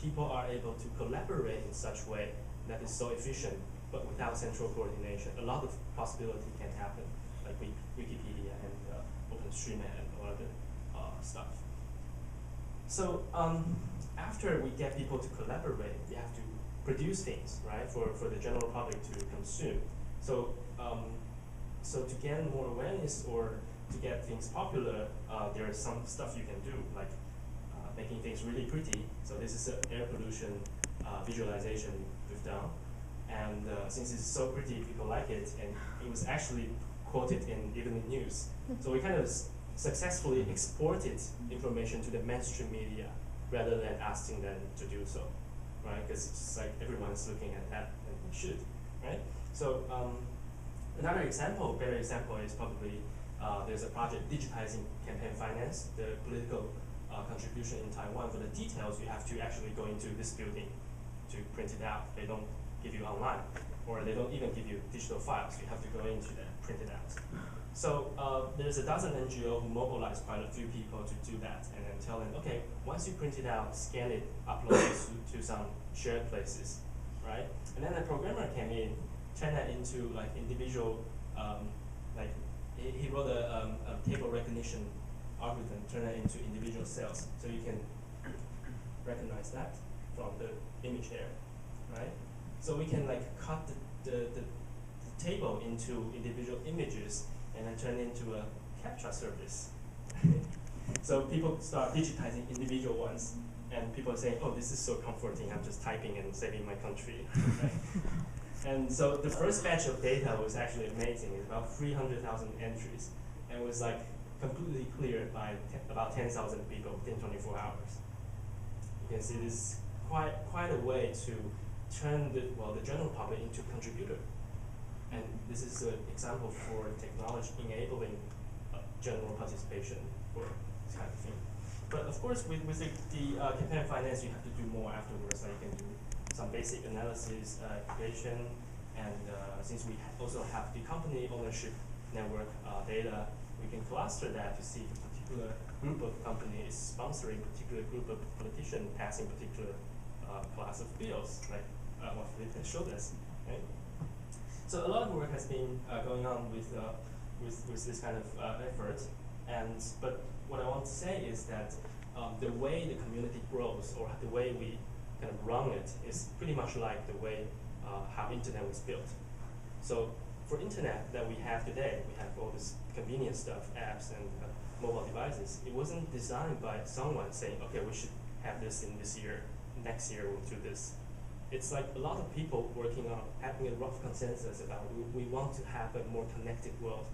people are able to collaborate in such a way that is so efficient, but without central coordination, a lot of possibility can happen, like Wikipedia and OpenStreetMap and all other stuff. So after we get people to collaborate, we have to produce things, right, for the general public to consume. So so to gain more awareness or to get things popular, there is some stuff you can do, like making things really pretty. So this is an air pollution visualization we've done. And since it's so pretty, people like it, and it was actually quoted in Evening News. So we kind of successfully exported information to the mainstream media rather than asking them to do so, right? Because it's just like everyone's looking at that, and we should, right? So another example, better example, is probably there's a project digitizing campaign finance, the political contribution in Taiwan. For the details, you have to actually go into this building to print it out. They don't give you online, or they don't even give you digital files. You have to go into that, print it out. So there's a dozen NGO who mobilize quite a few people to do that, and then tell them, okay, once you print it out, scan it, upload it to some shared places, right? And then the programmer came in, turned that into like individual, like he wrote a table recognition algorithm, turn that into individual cells, so you can recognize that from the image there, right? So we can like cut the table into individual images and then turn it into a CAPTCHA service. So people start digitizing individual ones, and people are saying, oh, this is so comforting, I'm just typing and saving my country, right? And so the first batch of data was actually amazing. It's about 300,000 entries, and it was like completely cleared by about 10,000 people within 24 hours. You can see this is quite a way to turn the general public into contributor. And this is an example for technology enabling general participation for this kind of thing. But of course, with the campaign finance, you have to do more afterwards. Like you can do some basic analysis, creation, and since we also have the company ownership network data, we can cluster that to see if a particular group of companies sponsoring a particular group of politicians passing particular class of bills, like what Felipe showed us, right? So a lot of work has been going on with this kind of effort, but what I want to say is that the way the community grows, or the way we kind of run it, is pretty much like the way how internet was built. So for internet that we have today, we have all this convenient stuff, apps and mobile devices. It wasn't designed by someone saying, okay, we should have this in this year, next year we'll do this. It's like a lot of people working on having a rough consensus about we want to have a more connected world.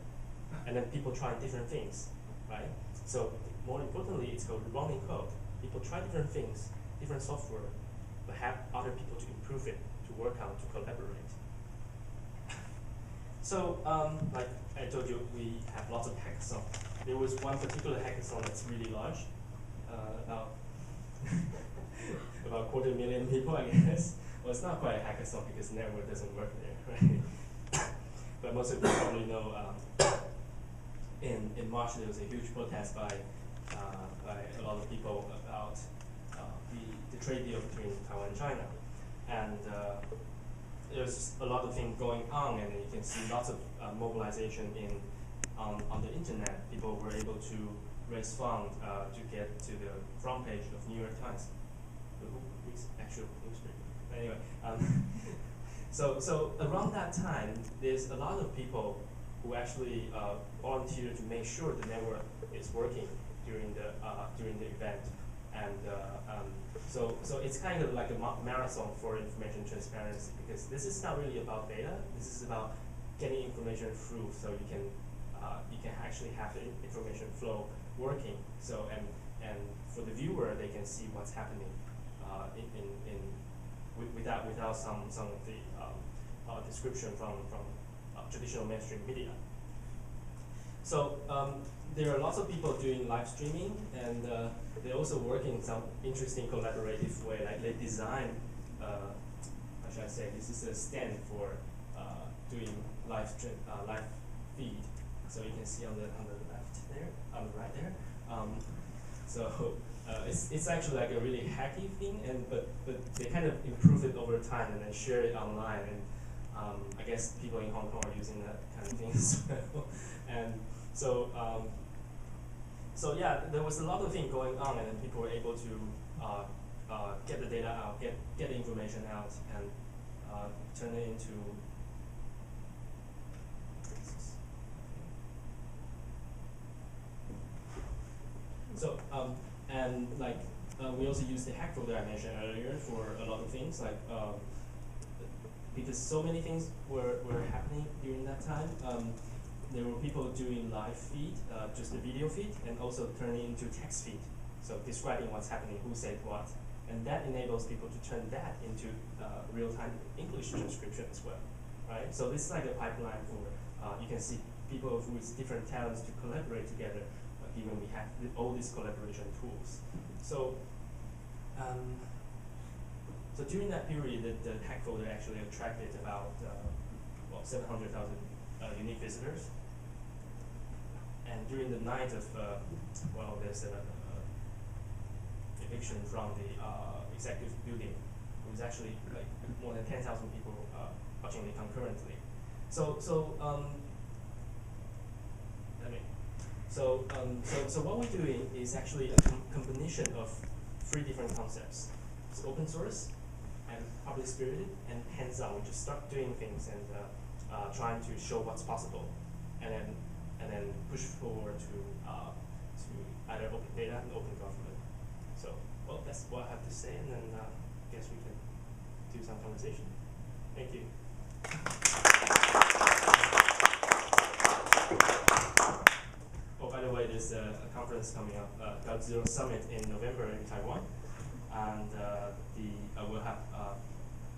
And then people try different things, right? So more importantly, it's called running code. People try different things, different software, but have other people to improve it, to work on, to collaborate. So like I told you, we have lots of hackathons. There was one particular hackathon that's really large, about about 250,000 people, I guess. Well, it's not quite a hackathon because network doesn't work there, right? But most of you probably know in March there was a huge protest by a lot of people about the trade deal between Taiwan and China. And there's a lot of things going on, and you can see lots of mobilization on the internet. People were able to raise funds to get to the front page of New York Times. Who's actual newspaper? Anyway, so around that time, there's a lot of people who actually volunteer to make sure the network is working during the event, and so it's kind of like a marathon for information transparency, because this is not really about data. This is about getting information through, so you can actually have the information flow working. So and for the viewer, they can see what's happening without some of the description from traditional mainstream media. So there are lots of people doing live streaming, and they also work in some interesting collaborative way. Like they design, how should I say, this is a stand for doing live feed. So you can see on the left there, on the right there. So it's actually like a really hacky thing, but but they kind of improve it over time and then share it online. And I guess people in Hong Kong are using that kind of thing as well. And so, so yeah, there was a lot of things going on, and then people were able to get the data out, get the information out, and turn it into. So and like we also used the hack folder I mentioned earlier for a lot of things, like because so many things were happening during that time. There were people doing live feed, just a video feed, and also turning into text feed, so describing what's happening, who said what, and that enables people to turn that into real-time English transcription as well, right? So this is like a pipeline for you can see people with different talents to collaborate together, given we have all these collaboration tools. So, so during that period, the hack folder actually attracted about 700,000 unique visitors. And during the night of, there's an eviction from the executive building. It was actually like more than 10,000 people watching it concurrently. So what we're doing is actually a combination of 3 different concepts. It's open source, and public spirited, and hands-on. We just start doing things and trying to show what's possible, and then push forward to either open data and open government. So, well, that's what I have to say, and then I guess we can do some conversation. Thank you. Oh, by the way, there's a conference coming up, Cloud Zero Summit in November in Taiwan, and we'll have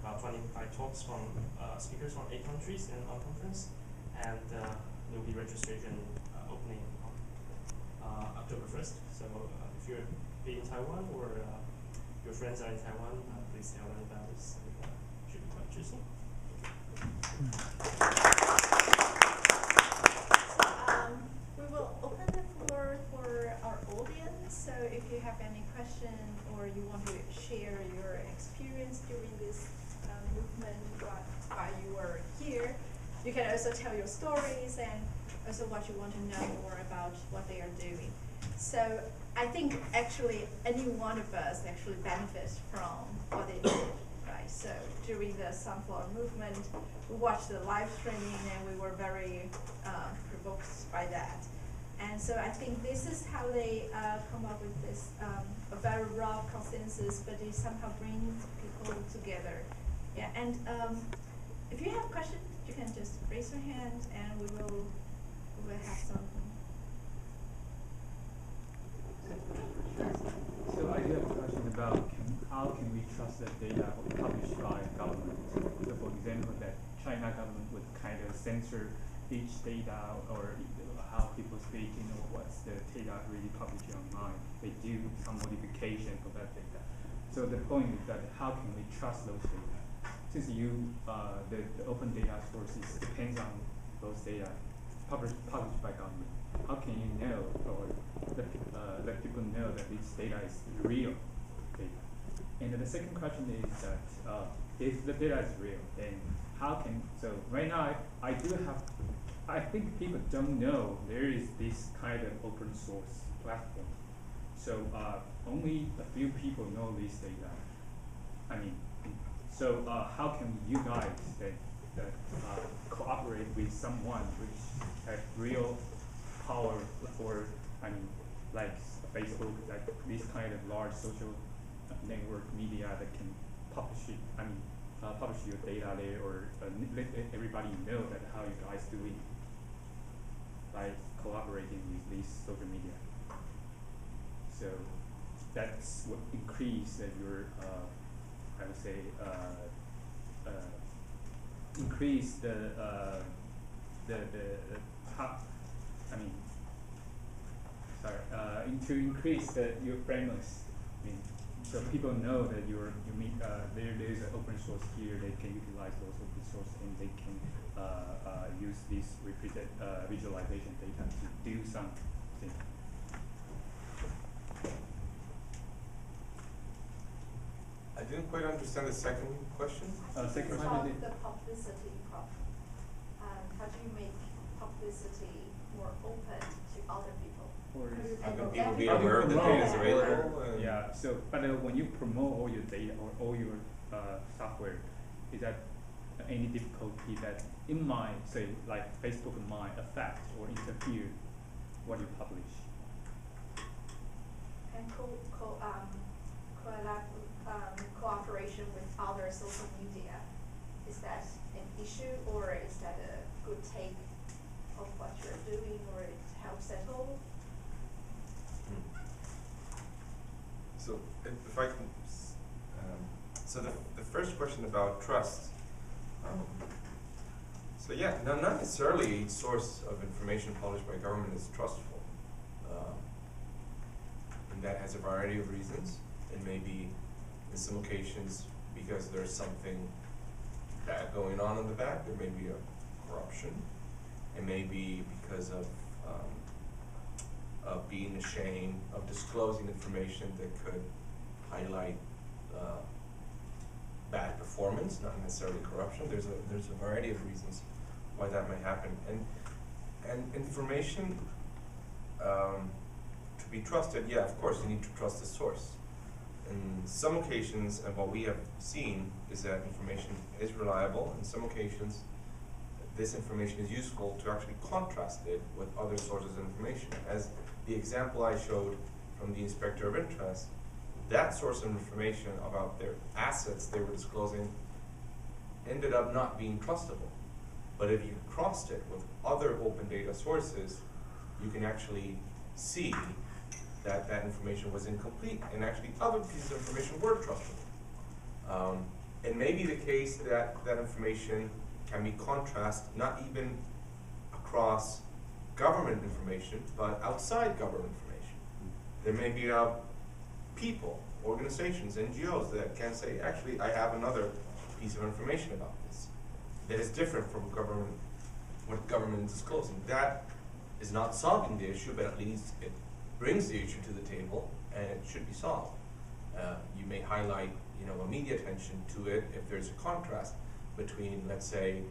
about 25 talks from speakers from 8 countries in our conference, and there'll be registration opening on October 1st. So if you're in Taiwan or your friends are in Taiwan, please tell them about this. It should be quite interesting. We will open the floor for our audience. So if you have any question or you want to share your experience during this movement while you were here, you can also tell your stories and also what you want to know more about what they are doing. So I think actually any one of us actually benefits from what they did, right? So during the Sunflower movement, we watched the live streaming and we were very provoked by that. And so I think this is how they come up with this a very raw consensus, but it somehow brings people together. Yeah, and if you have questions, you can just raise your hand and we will have some. So I do have a question about how can we trust the data published by government? So for example, that China government would kind of censor each data or how people speak, what's the data really published online. They do some modification for that data. So the point is that how can we trust those data? Since the open data sources depends on those data published by government. How can you know or let people know that this data is real data? And the second question is that if the data is real, then how can, so right now I think people don't know there is this kind of open source platform. So only a few people know this data. I mean, so how can you guys that cooperate with someone which has real power, or like Facebook, like this kind of large social network media that can publish it, publish your data there, or let everybody know that how you guys do it by collaborating with this social media. So that's what increase your I would say increase to increase your famous. So people know that there is an open source here. They can utilize those open source and they can use this repeated visualization data to do something. I didn't quite understand the second question. Second It's one about is the publicity problem. How do you make publicity more open to other people? or is How can And people be how do you aware that promote data is or- available? And yeah. So, but when you promote all your data or all your software, is that any difficulty that it might say like Facebook might affect or interfere what you publish? And cooperation with other social media, is that an issue or is that a good take of what you're doing or it helps at all? So if I can, so the first question about trust. So yeah, not necessarily each source of information published by government is trustful. And that has a variety of reasons. It may be, in some occasions, because there's something bad going on in the back. There may be a corruption. It may be because of being ashamed of disclosing information that could highlight bad performance, not necessarily corruption. There's a variety of reasons why that may happen, and information to be trusted. Yeah, of course, you need to trust the source. In some occasions, and what we have seen is that information is reliable. In some occasions, this information is useful to actually contrast it with other sources of information. As the example I showed from the inspector of interest, that source of information about their assets they were disclosing ended up not being trustable. But if you crossed it with other open data sources, you can actually see that that information was incomplete and actually other pieces of information were trustable. It may be the case that that information can be contrasted not even across government information, but outside government information. There may be people, organizations, NGOs that can say, actually, I have another piece of information about this that is different from government, what government is disclosing. That is not solving the issue, but at least it brings the issue to the table, and it should be solved. You may highlight, a media attention to it if there's a contrast between, let's say,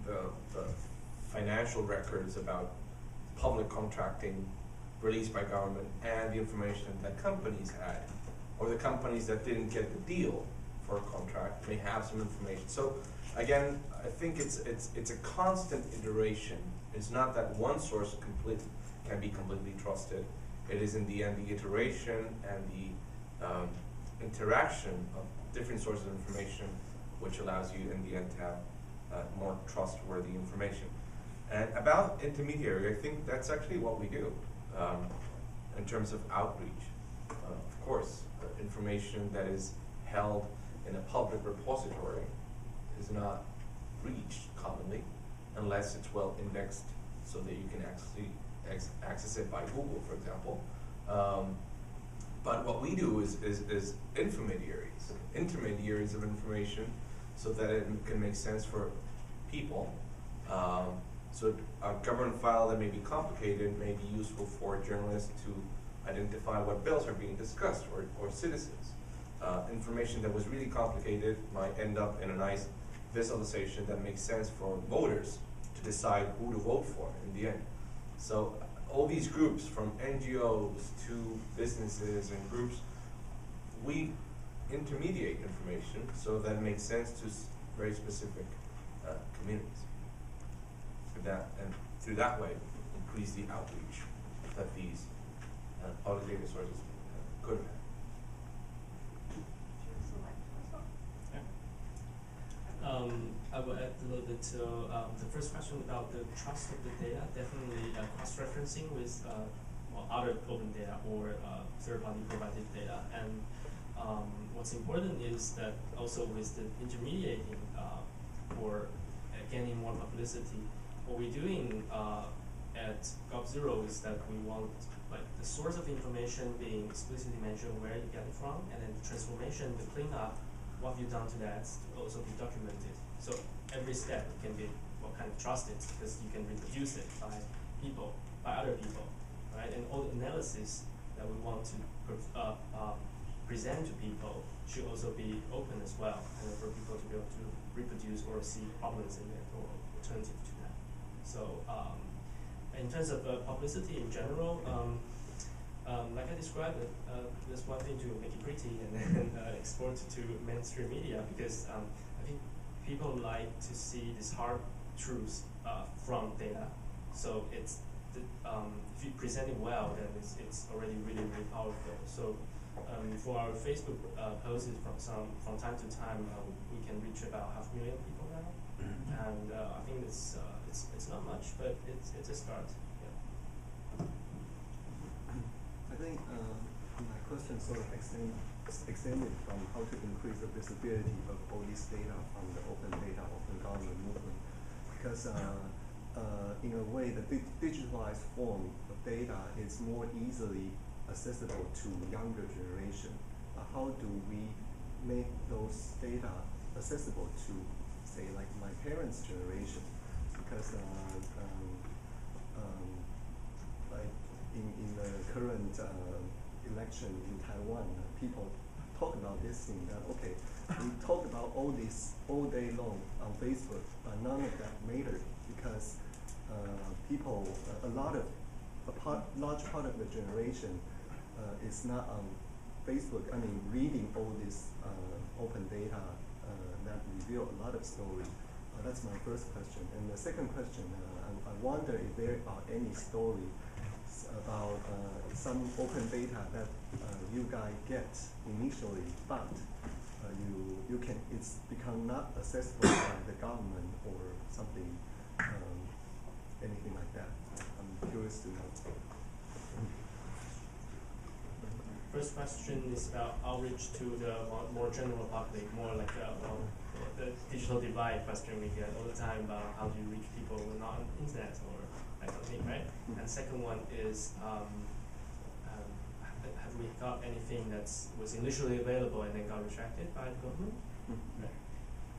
the financial records about public contracting released by government and the information that companies had, or the companies that didn't get the deal for a contract may have some information. So again, I think it's a constant iteration. It's not that one source can be completely trusted. It is in the end the iteration and the interaction of different sources of information which allows you in the end to have more trustworthy information. And about intermediary, I think that's actually what we do in terms of outreach. Of course, information that is held in a public repository is not reached commonly unless it's well indexed so that you can actually access it by Google, for example. But what we do is intermediaries of information so that it can make sense for people. So a government file that may be complicated may be useful for journalists to identify what bills are being discussed, or citizens. Information that was really complicated might end up in a nice visualization that makes sense for voters to decide who to vote for in the end. So all these groups, from NGOs to businesses and groups, we intermediate information so that it makes sense to very specific communities. And through that way, increase the outreach that these public data sources could have. I will add a little bit to the first question about the trust of the data. Definitely cross-referencing with other open data or third-party provided data. And what's important is that also with the intermediating or gaining more publicity, what we're doing at GovZero is that we want the source of information being explicitly mentioned where you get it from, and then the transformation, the cleanup, what you've done to that to also be documented. So every step can be kind of trusted because you can reproduce it by other people, right? And all the analysis that we want to present to people should also be open as well, and for people to be able to reproduce or see problems in it or alternative to that. So in terms of publicity in general, like I described it, there's one thing to make it pretty and then export it to mainstream media, because I think people like to see these hard truths from data. So it's if you present it well, then it's already really, really powerful. So for our Facebook posts from time to time, we can reach about 500,000 people now, and I think it's not much, but it's a start. Yeah. I think my question sort of extended from how to increase the visibility of all this data from the open data, open government movement, because in a way the digitalized form of data is more easily accessible to younger generation. How do we make those data accessible to, say, like my parents' generation? Because like in the current election in Taiwan, people talk about this thing that, okay, we talk about all this all day long on Facebook, but none of that mattered, because people, large part of the generation is not on Facebook. I mean, reading all this open data that reveal a lot of story. That's my first question. And the second question, I wonder if there are any stories about some open data that you guys get initially, but it's become not accessible by the government or something, anything like that. I'm curious to know. First question is about outreach to the more general public, more like the digital divide question we get all the time about how do you reach people who are not on the internet or that kind of thing, right? And second one is, have we got anything that was initially available and then got retracted by the government? Right.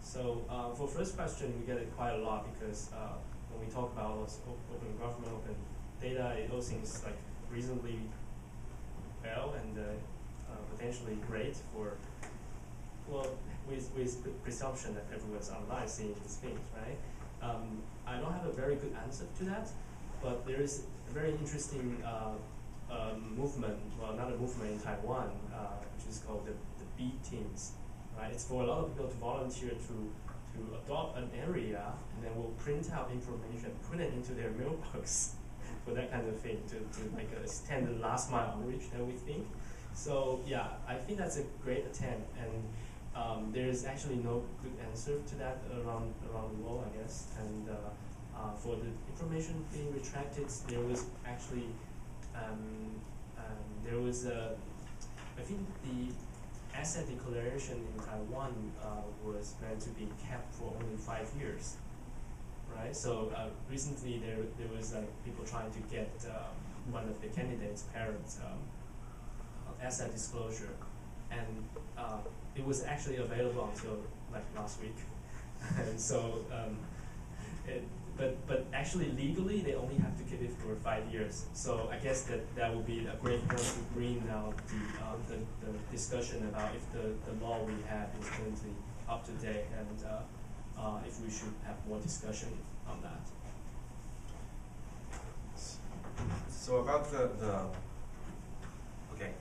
So for first question, we get it quite a lot, because when we talk about open government, open data, it all seems like reasonably well and potentially great for, well, with presumption that everyone's online seeing these things, right? I don't have a very good answer to that, but there is a very interesting movement, well, not a movement in Taiwan, which is called the B teams, right? It's for a lot of people to volunteer to adopt an area, and then we'll print out information, put it into their mailbox for that kind of thing, to make a standard last mile outreach that we think. So yeah, I think that's a great attempt, and there is actually no good answer to that around the world, I guess. And for the information being retracted, there was actually I think the asset declaration in Taiwan was meant to be kept for only 5 years, right? So recently there was people trying to get one of the candidates' parents' asset disclosure, and it was actually available until like last week. And so but actually legally they only have to keep it for 5 years. So I guess that would be a great point to bring out the discussion about if the law we have is currently up to date, and if we should have more discussion on that. So about the okay.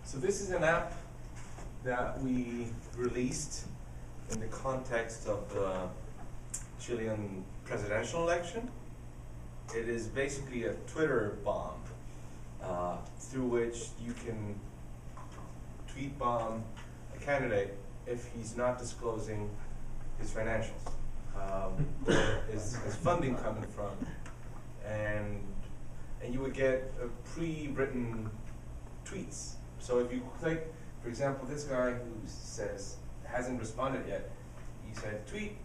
So this is an app that we released in the context of the Chilean presidential election. It is basically a Twitter bomb through which you can tweet bomb a candidate if he's not disclosing his financials, where his funding coming from, and you would get pre-written tweets. So if you click, for example, this guy who hasn't responded yet, you said tweet,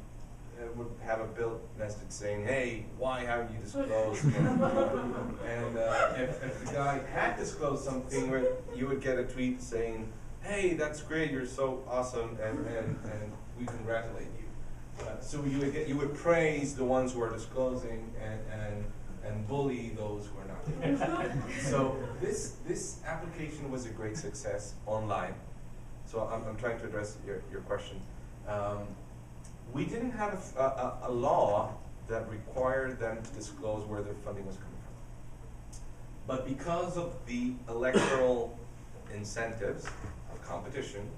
would have a built message saying, hey, why haven't you disclosed? And if the guy had disclosed something, you would get a tweet saying, hey, that's great, you're so awesome, and we congratulate you. So you would praise the ones who are disclosing and bully those who are not. So this application was a great success online. So I'm trying to address your question. We didn't have a law that required them to disclose where their funding was coming from. But because of the electoral incentives of competition,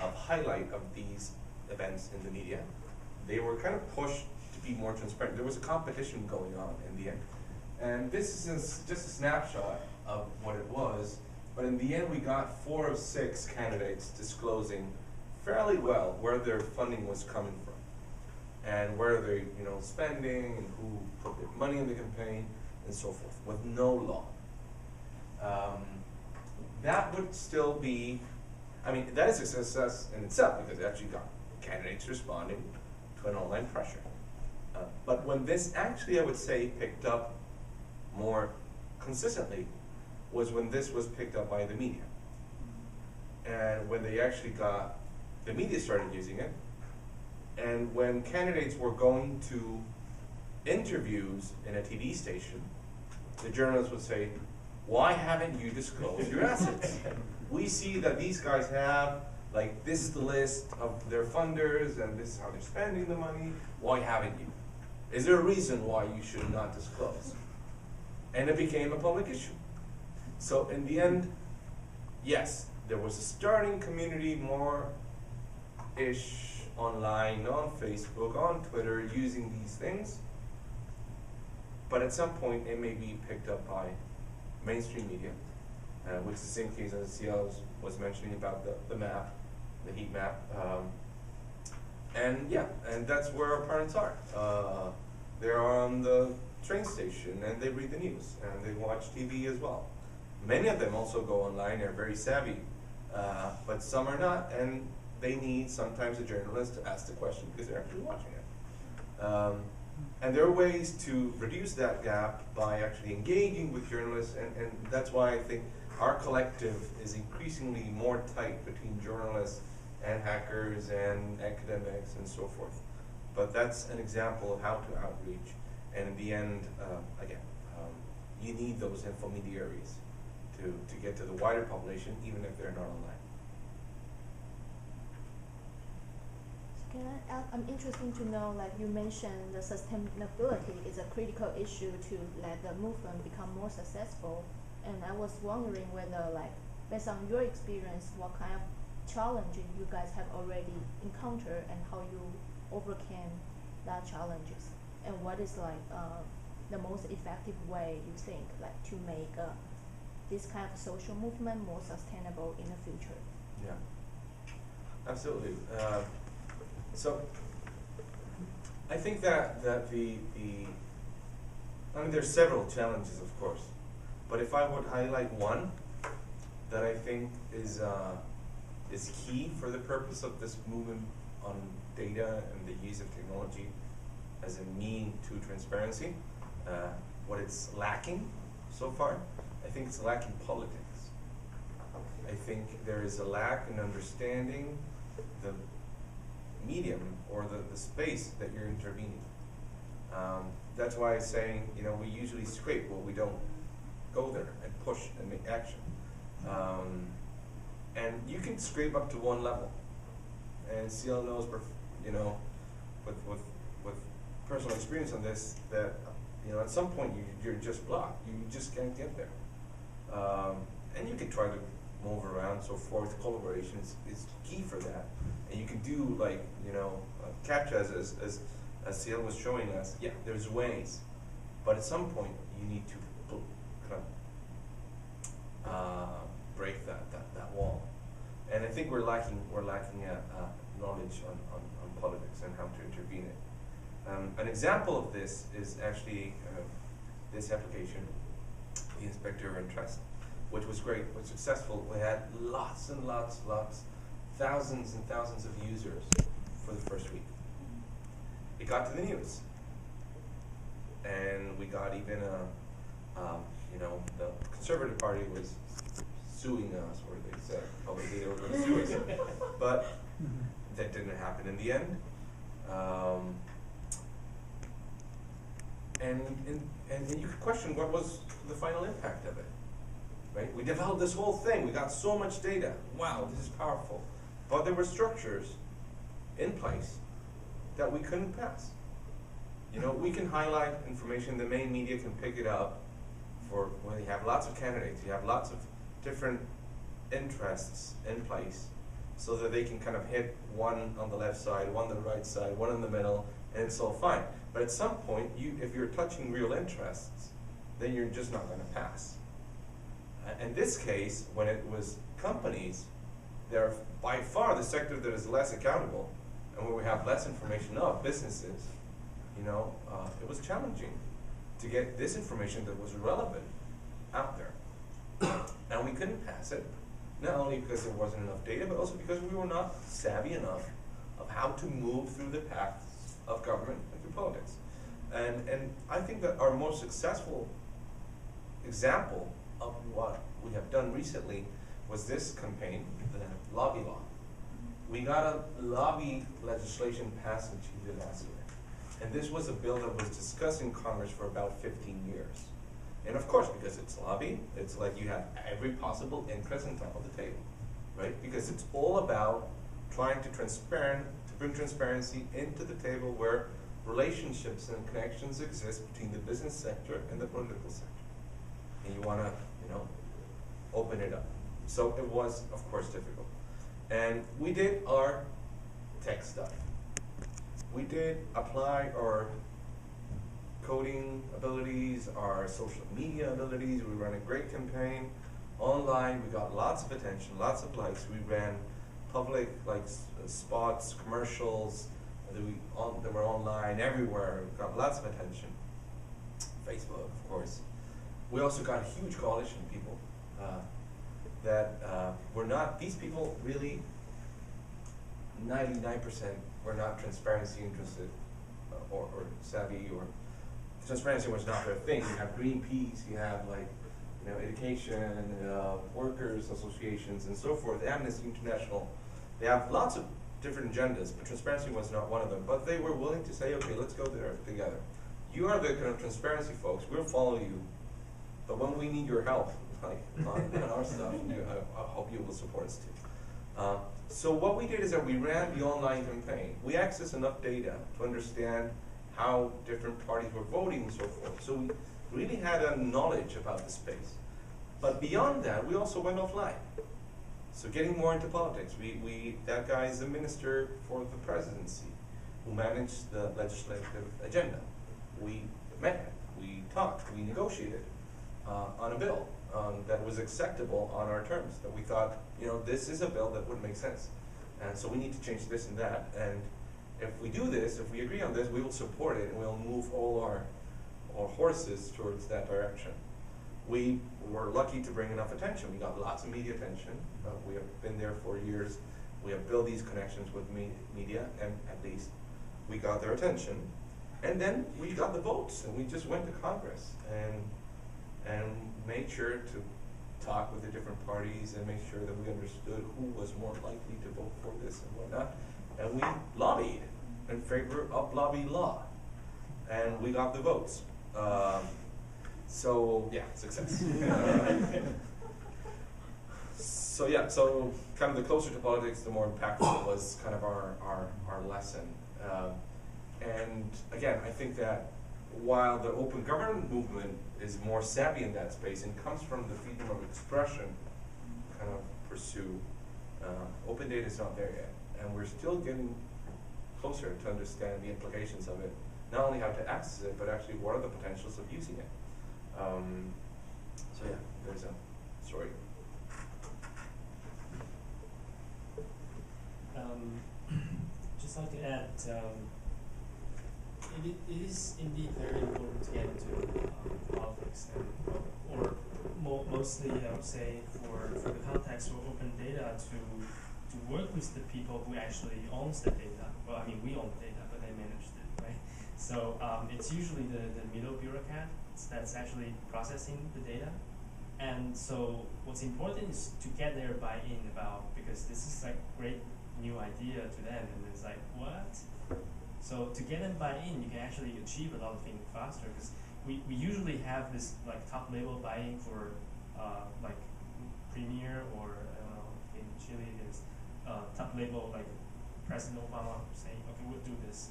of highlight of these events in the media, they were kind of pushed to be more transparent. There was a competition going on in the end. And this is just a snapshot of what it was. But in the end, we got 4 of 6 candidates disclosing fairly well where their funding was coming from, and where they, spending, and who put their money in the campaign, and so forth, with no law. That would still be, that is a success in itself, because it actually got candidates responding to an online pressure. But when this actually, I would say, picked up more consistently, was when this was picked up by the media. And when they actually the media started using it, and when candidates were going to interviews in a TV station, the journalists would say, why haven't you disclosed your assets? We see that these guys have, this is the list of their funders, and this is how they're spending the money. Why haven't you? Is there a reason why you should not disclose? And it became a public issue. So in the end, yes, there was a starting community more-ish online, on Facebook, on Twitter, using these things. But at some point, it may be picked up by mainstream media, which is the same case as CL was mentioning about the map, the heat map. And that's where our parents are. They're on the train station, and they read the news, and they watch TV as well. Many of them also go online, they're very savvy, but some are not, and they need sometimes a journalist to ask the question because they're actually watching it. And there are ways to reduce that gap by actually engaging with journalists, and that's why I think our collective is increasingly more tight between journalists and hackers and academics and so forth. But that's an example of how to outreach, and in the end, you need those intermediaries to get to the wider population, even if they're not online. Can I add, I'm interested to know, you mentioned the sustainability is a critical issue to let the movement become more successful. And I was wondering whether, based on your experience, what kind of challenges you guys have already encountered and how you overcame that challenges, and what is the most effective way you think to make this kind of social movement more sustainable in the future? Yeah, absolutely. So I think that there's several challenges, of course, but if I would highlight one that I think is key for the purpose of this movement on data and the use of technology as a mean to transparency, what it's lacking so far, I think it's lacking politics. I think there is a lack in understanding the medium or the space that you're intervening. That's why I'm saying, we usually scrape, well, we don't go there and push and make action. And you can scrape up to one level. And CL knows, with personal experience on this, that at some point you're just blocked. You just can't get there. And you can try to move around, so forth. Collaboration is key for that. And you can do CAPTCHA as CL was showing us. Yeah, there's ways, but at some point you need to kind of break that wall. And I think we're lacking knowledge on politics and how to intervene it. An example of this is actually this application, the Inspector of Interest, which was great, was successful. We had lots and lots, thousands and thousands of users for for the first week. It got to the news, and we got even the Conservative Party was suing us, or they said publicly they were going to sue us, but that didn't happen in the end. And you could question what was the final impact of it, right? We developed this whole thing. We got so much data. Wow, this is powerful. But there were structures in place that we couldn't pass. We can highlight information. The main media can pick it up for when you have lots of candidates. You have lots of different interests in place so that they can kind of hit one on the left side, one on the right side, one in the middle, and it's all fine. But at some point, if you're touching real interests, then you're just not going to pass. In this case, when it was companies, they're by far the sector that is less accountable, and where we have less information of businesses, it was challenging to get this information that was relevant out there. And we couldn't pass it, not only because there wasn't enough data, but also because we were not savvy enough of how to move through the paths of government and through politics. And I think that our most successful example of what we have done recently was this campaign, the lobby law. We got a lobby legislation passed in Chile last year. And this was a bill that was discussed in Congress for about 15 years. And of course, because it's lobby, it's like you have every possible interest on top of the table, right? Because it's all about trying to bring transparency into the table where relationships and connections exist between the business sector and the political sector. And you want to, open it up. So it was, of course, difficult. And we did our tech stuff. We did apply our coding abilities, our social media abilities. We ran a great campaign online. We got lots of attention, lots of likes. We ran public spots, commercials that were online everywhere. We got lots of attention. Facebook, of course. We also got a huge coalition of people that were not, these people really, 99% were not transparency interested or savvy, or transparency was not their thing. You have Greenpeace, you have education, workers associations, and so forth, Amnesty International. They have lots of different agendas, but transparency was not one of them. But they were willing to say, okay, let's go there together. You are the kind of transparency folks, we'll follow you. But when we need your help, on our stuff, I hope you will support us too. So what we did is that we ran the online campaign. We accessed enough data to understand how different parties were voting and so forth. So we really had a knowledge about the space. But beyond that, we also went offline. So getting more into politics. That guy is the minister for the presidency who managed the legislative agenda. We met him, we talked, we negotiated on a bill that was acceptable on our terms, that we thought, this is a bill that would make sense. And so we need to change this and that. And if we do this, if we agree on this, we will support it and we'll move all our horses towards that direction. We were lucky to bring enough attention. We got lots of media attention. We have been there for years. We have built these connections with media, and at least we got their attention. And then we got the votes, and we just went to Congress and made sure to talk with the different parties and make sure that we understood who was more likely to vote for this and whatnot. And we lobbied in favor of lobby law, and we got the votes. So yeah, success. So kind of the closer to politics, the more impactful was kind of our lesson. And again, I think that while the open government movement is more savvy in that space and comes from the freedom of expression kind of pursue, open data is not there yet. And we're still getting closer to understand the implications of it, not only how to access it, but actually what are the potentials of using it. So yeah, there's a story. Just like to add, it is indeed very important to get into politics, and, or mostly I would say for the context of open data to work with the people who actually owns the data. Well, I mean, we own the data, but they manage it, right? So it's usually the middle bureaucrat that's actually processing the data. And so what's important is to get their buy-in about, because this is like great new idea to them, and it's like, what? So to get them buy-in, you can actually achieve a lot of things faster, because we usually have this like top level buy-in for like premier, or in Chile there's top level like President Obama saying, okay, we'll do this.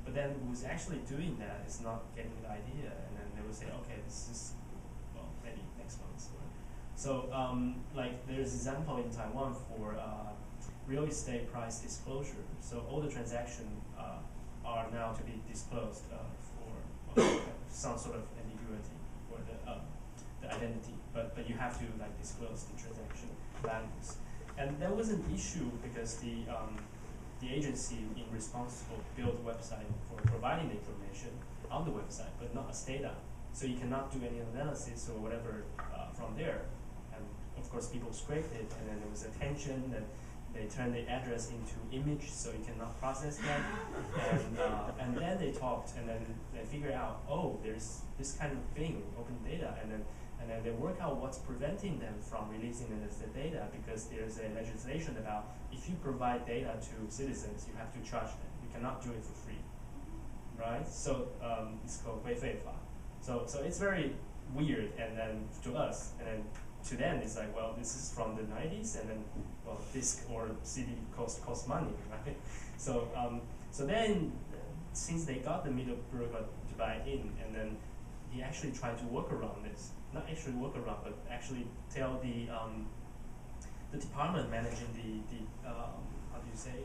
But then who's actually doing that is not getting the idea, and then they will say, okay, this is, well, maybe next month. So like there's example in Taiwan for real estate price disclosure. So all the transactions are now to be disclosed for some sort of ambiguity for the identity, but you have to like disclose the transaction values. And that was an issue because the agency in responsible built a website for providing the information on the website, but not as data. So you cannot do any analysis or whatever from there. And of course, people scraped it, and then there was a tension that they turned the address into image, so you cannot process that. And then they talked, and then they figured out, oh, there's this kind of thing, open data, and then they work out what's preventing them from releasing it as the data, because there's a legislation about if you provide data to citizens, you have to charge them. You cannot do it for free, right? So it's called 规费法. So it's very weird, and then to us, and then to them it's like, well, this is from the 90s, and then, well, disk or CD costs money, right? So then since they got the middle bureaucrat to buy in, and then he actually tried to work around this. Not actually work around, but actually tell the department managing the how do you say,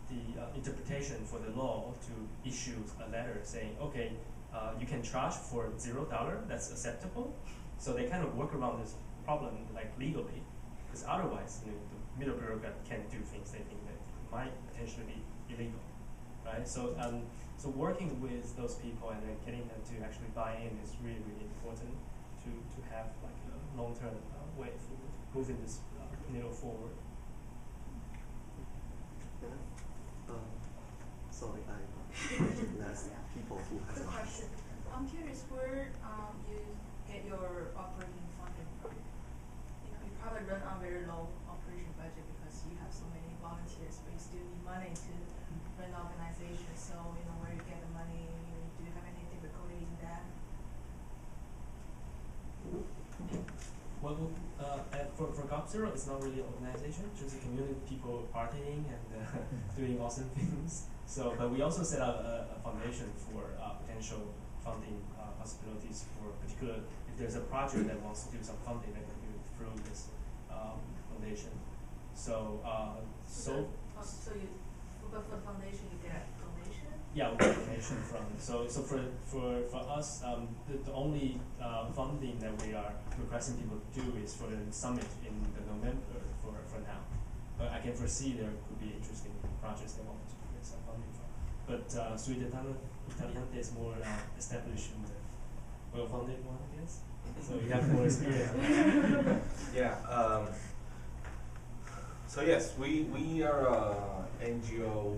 the interpretation for the law to issue a letter saying, okay, you can charge for $0, that's acceptable. So they kind of work around this problem like legally, because otherwise, the middle bureaucrat can't do things they think that might potentially be illegal, right? So working with those people and then getting them to actually buy in is really, really important to have like a long-term way forward, moving this needle forward. Sorry, I less people who have Good question. I'm curious where you get your operating funding from. You probably run on very low operation budget because you have so many volunteers, but you still need money to run the organization. So where you get the money, do you have any difficulty in that? Well, for GOP0, it's not really an organization, just a community of people partying and doing awesome things. So, but we also set up a foundation for potential funding possibilities for particular, if there's a project that wants to do some funding, they can do it through this foundation. So you, but for the foundation, you get donation? Yeah, we get donation from. So for us, the only funding that we are requesting people to do is for the summit in the November for now. But I can foresee there could be interesting projects they want to get some funding from. But Suidetano Italiante is more established and well-funded one, I guess. So you have more experience. Yeah. So yes, we are an NGO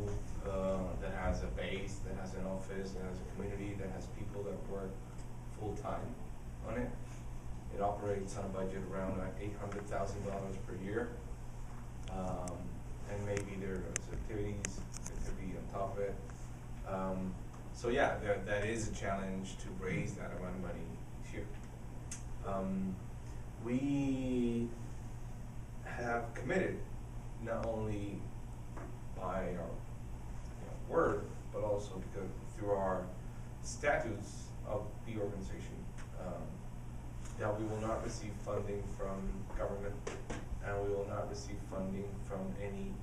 that has a base, that has an office, that has a community, that has people that work full-time on it. It operates on a budget around $800,000 per year. And maybe there's activities that could be on top of it. So yeah, that is a challenge to raise that amount of money each year. We have committed not only by our word, but also because through our statutes of the organization, that we will not receive funding from government, and we will not receive funding from any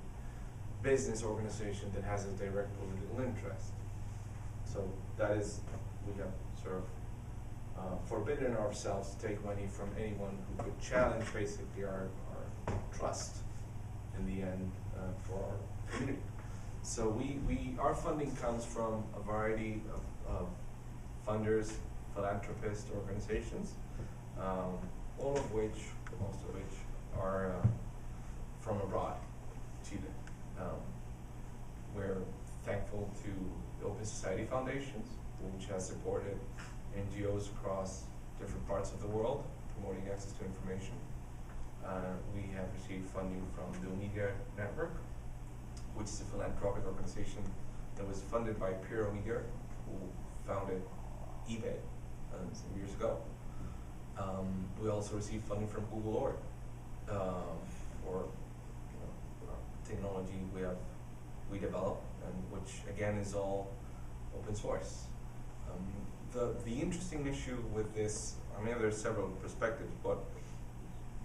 business organization that has a direct political interest. So that is, we have sort of forbidden ourselves to take money from anyone who could challenge basically our trust in the end for our community. So our funding comes from a variety of funders, philanthropist organizations, most of which are from abroad. Chile. We're thankful to the Open Society Foundations, which has supported NGOs across different parts of the world, promoting access to information. We have received funding from the Media Network, which is a philanthropic organization that was funded by Piero Media, who founded eBay some years ago. We also received funding from Google Org for technology we develop, and which again is all open source. The interesting issue with this, I mean, there's several perspectives, but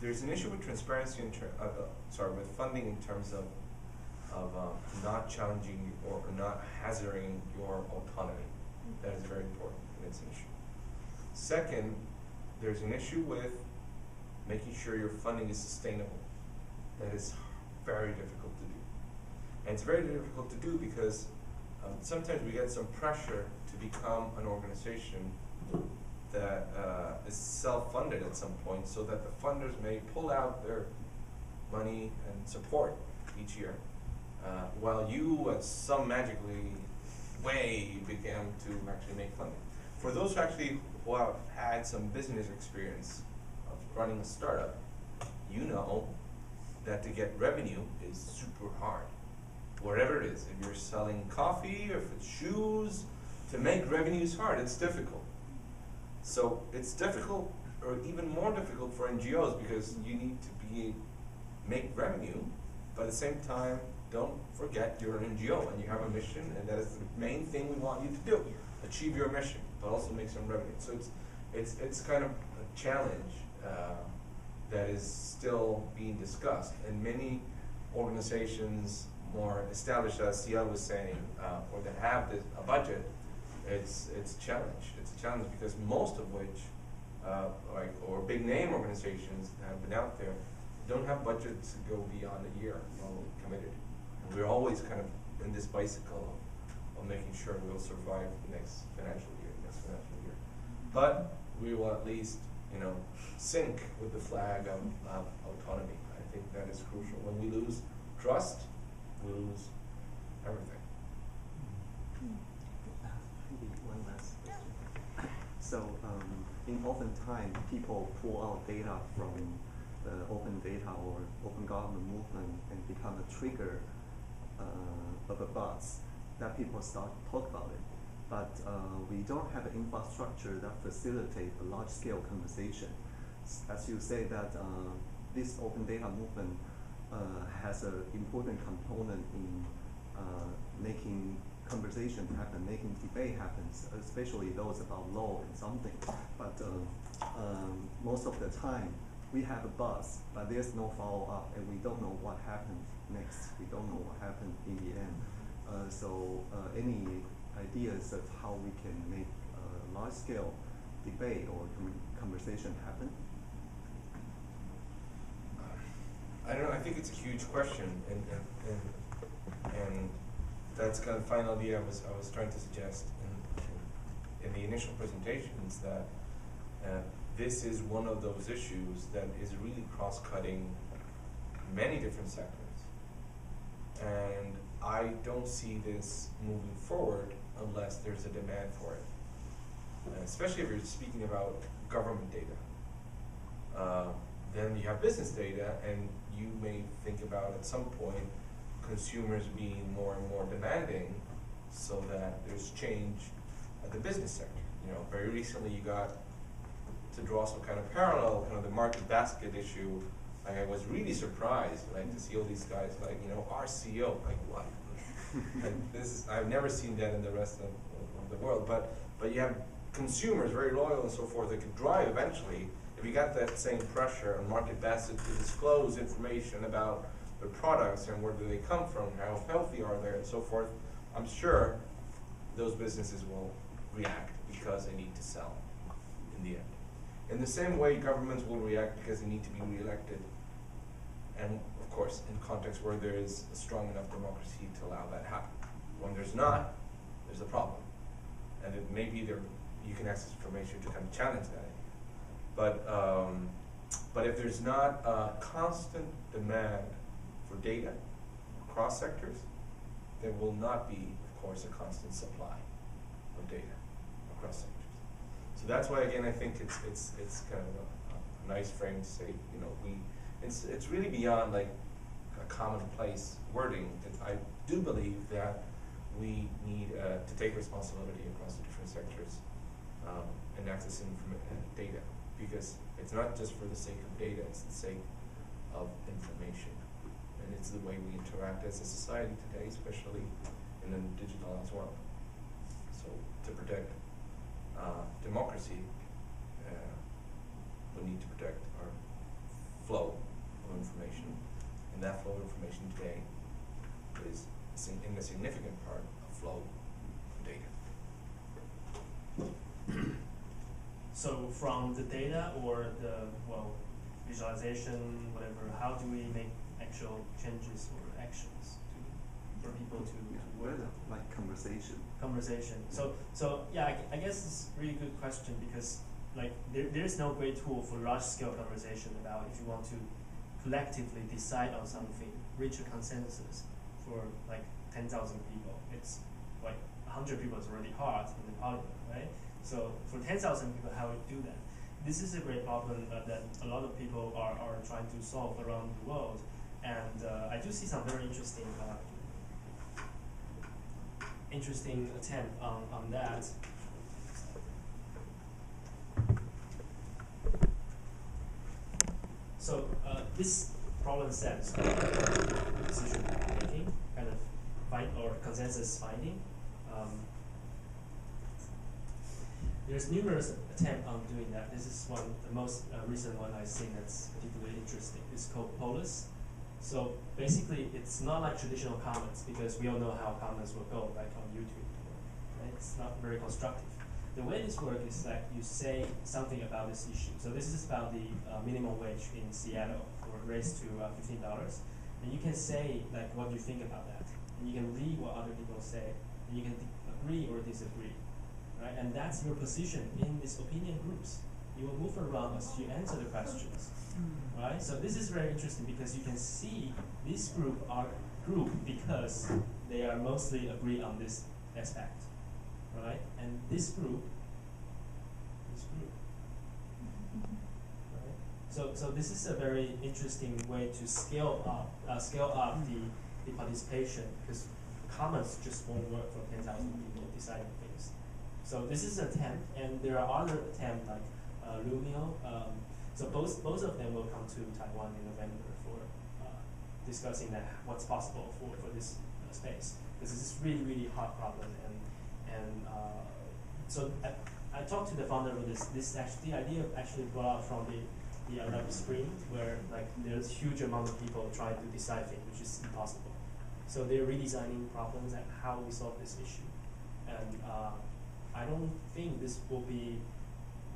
there's an issue with transparency with funding in terms of not challenging or not hazarding your autonomy. That is very important, and it's an issue. Second, there's an issue with making sure your funding is sustainable. That is very difficult to do. And it's very difficult to do because sometimes we get some pressure to become an organization that is self-funded at some point, so that the funders may pull out their money and support each year, while you at some magically way began to actually make funding. For those who have had some business experience of running a startup, you know that to get revenue is super hard. Whatever it is, if you're selling coffee or if it's shoes, to make revenue is hard, it's difficult. So it's difficult, or even more difficult for NGOs, because you need to make revenue, but at the same time, don't forget you're an NGO and you have a mission, and that is the main thing we want you to do, achieve your mission, but also make some revenue. So it's kind of a challenge that is still being discussed, and many organizations more established, as CL was saying, or that have a budget, it's a challenge. It's a challenge because most of which, or big name organizations that have been out there, don't have budgets to go beyond a year committed. And we're always kind of in this bicycle of making sure we'll survive the next financial year. But we will at least, sync with the flag of autonomy. I think that is crucial. When we lose trust, we lose everything. Maybe one last question. So, in oftentimes, people pull out data from the open data or open government movement and become a trigger of a buzz that people start to talk about it. But we don't have an infrastructure that facilitates a large-scale conversation. As you say that this open data movement has an important component in making conversation happen, making debate happen, especially those about law and something. But most of the time, we have a buzz, but there's no follow-up, and we don't know what happened next. We don't know what happened in the end. So any ideas of how we can make large-scale debate or conversation happen? I don't know. I think it's a huge question, and that's kind of the final idea I was trying to suggest in the initial presentations, that this is one of those issues that is really cross-cutting many different sectors, and I don't see this moving forward unless there's a demand for it, especially if you're speaking about government data. Then you have business data, and you may think about at some point consumers being more and more demanding, so that there's change at the business sector. Very recently you got to draw some kind of parallel, the market basket issue. I was really surprised, to see all these guys, our CEO, what? I've never seen that in the rest of the world. But you have consumers very loyal and so forth that could drive eventually. If you got that same pressure on market basket to disclose information about the products and where do they come from, how healthy are they, and so forth, I'm sure those businesses will react because they need to sell in the end. In the same way, governments will react because they need to be reelected, and of course, in contexts where there is a strong enough democracy to allow that to happen. When there's not, there's a problem, and it may be there. You can access information to kind of challenge that. But if there's not a constant demand for data, across sectors, there will not be, of course, a constant supply of data across sectors. So that's why, again, I think it's kind of a nice frame to say, you know, it's really beyond like a commonplace wording. I do believe that we need to take responsibility across the different sectors and accessing data, because it's not just for the sake of data, it's the sake of information. And it's the way we interact as a society today, especially in a digitalized world. So to protect democracy, we need to protect our flow of information. And that flow of information today is in a significant part a flow of data. So from the data or the, well, visualization, whatever, how do we make actual changes or actions for people to Well, like conversation. Conversation. So yeah, I guess it's a really good question, because like there's no great tool for large scale conversation about if you want to collectively decide on something, reach a consensus for like 10,000 people. It's like 100 people is already hard in the parliament, right? So for 10,000 people, how we do that? This is a great problem that a lot of people are trying to solve around the world, and I do see some very interesting attempt on that. So this problem sets decision making, kind of or consensus finding. There's numerous attempts on doing that. This is the most recent one I've seen that's particularly interesting. It's called Polis. So basically, it's not like traditional comments, because we all know how comments will go, like on YouTube. Right? It's not very constructive. The way this works is that you say something about this issue. So this is about the minimum wage in Seattle, or raised to $15, and you can say like what you think about that, and you can read what other people say, and you can agree or disagree, right? And that's your position in these opinion groups. You will move around as you answer the questions, right? So this is very interesting, because you can see this group are grouped because they are mostly agree on this aspect, right? And this group, right? So this is a very interesting way to scale up the participation, because comments just won't work for 10,000 people deciding things. So this is an attempt, and there are other attempts like Lumio. So both of them will come to Taiwan in November for discussing that what's possible for this space, because this is really hard problem, and so I talked to the founder of this actually, the idea actually brought out from the Arab Spring, where like there's huge amount of people trying to decide things, which is impossible. So they're redesigning problems and how we solve this issue, and I don't think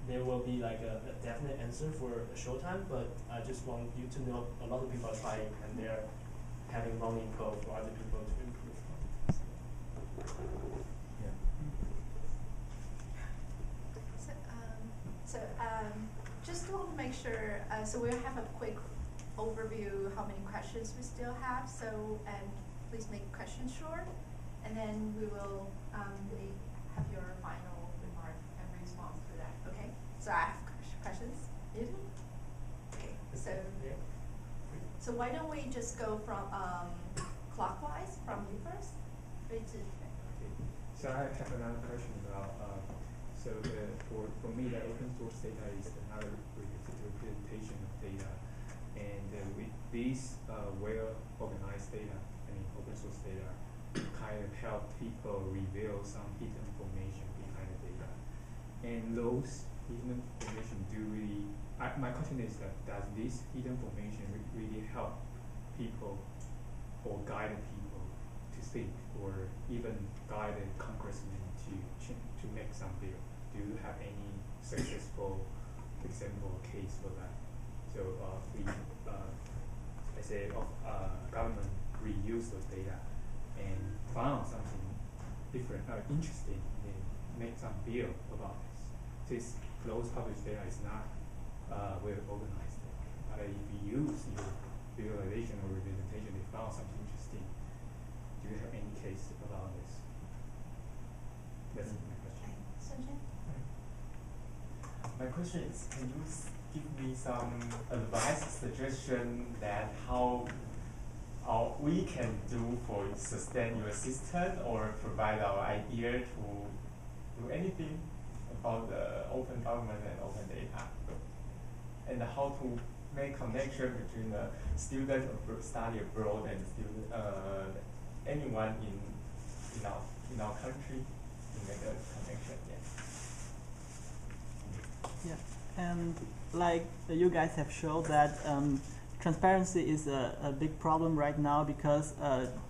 there will be like a definite answer for a short time, but I just want you to know a lot of people are trying, and they're having running code for other people to improve. Yeah. So just want to make sure, so we'll have a quick overview how many questions we still have, so and please make questions short, and then we will have your final remark and response to that, okay? So I have questions. You do? Okay, so why don't we just go from clockwise, from you first? Okay. So I have another question about, for me, the open source data is another representation of data, and with these well-organized data, open source data, kind of help people reveal some hidden information behind the data. And those hidden information my question is that does this hidden information really help people or guide people to think, or even guide a congressman to make some bill? Do you have any successful example or case for that? So let's say government reuse those data and found something different or interesting, and make some bill about this. Those published data is not well organized. But if you use your visualization or representation, they found something interesting, Do you have any case about this? That's my question. Sunshine? My question is, can you give me some advice, suggestion that how we can do for sustain your system or provide our idea to do anything about the open government and open data, and how to make connection between the student study abroad and student anyone in our country to make a connection. Yeah, and like you guys have shown that transparency is a big problem right now because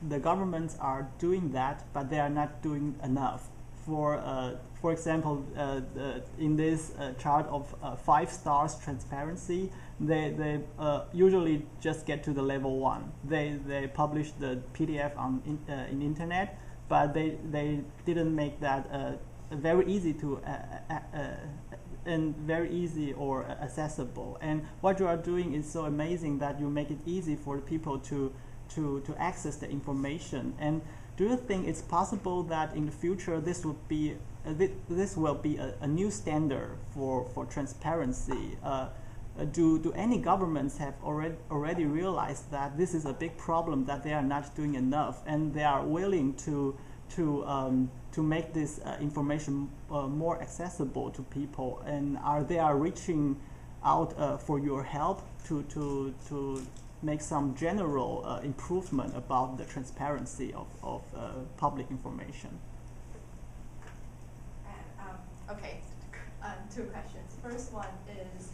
the governments are doing that, but they are not doing enough. For example, in this chart of 5 stars transparency, they usually just get to the level 1. They publish the PDF on in internet, but they didn't make that very easy to and very easy or accessible. And what you are doing is so amazing that you make it easy for people to access the information. And do you think it's possible that in the future this will be a new standard for transparency? Do any governments have already realized that this is a big problem, that they are not doing enough, and they are willing to make this information more accessible to people, and they are reaching out for your help to make some general improvement about the transparency of public information? Okay, 2 questions. First one is